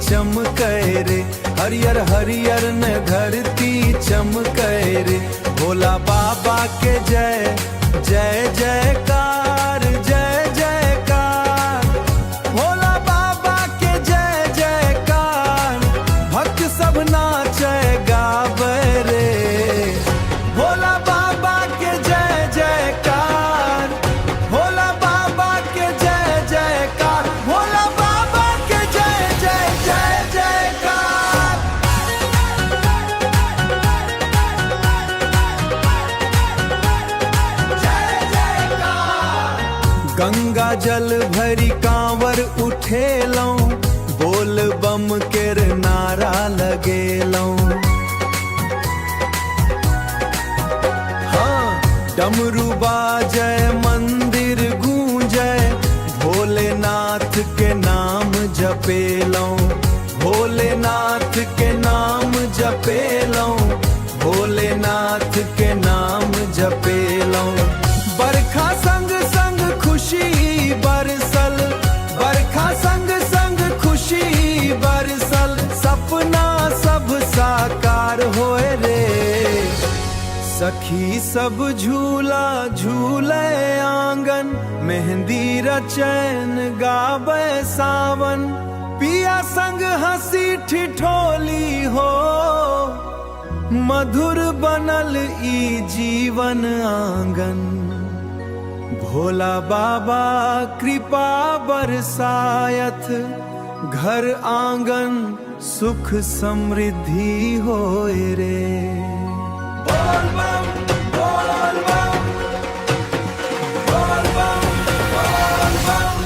चमकै रे, हरियर हरियर न धरती चमकै रे। भोला बाबा के जय जय जयकार, जय जयकार। भोला बाबा के जय जयकार, भक्त सब नाचे गावे रे। भोला बाबा के जय जयकार, भोला बाबा के जय जयकार, भोला बाबा के जय जय जय जयकार। जय जयकार। गंगा जल भरी कांवर उठेलौं, बोल बम केर नारा लगेलौं। डमरू बाजय मंदिर गूंजय, भोलेनाथ के नाम जपेलौं। भोलेनाथ के नाम जपेलौं, भोलेनाथ के नाम जपेलौं। बरखा संग संग खुशी बरसल, बरखा संग संग खुशी बरसल। सपना सब साकार होए रे। सखी सब झूला झूले आंगन, मेहंदी रचैन गावे सावन। पिया संग हंसी ठिठोली हो, मधुर बनल ई जीवन आंगन। भोला बाबा कृपा बरसायत, घर आंगन सुख समृद्धि होए रे।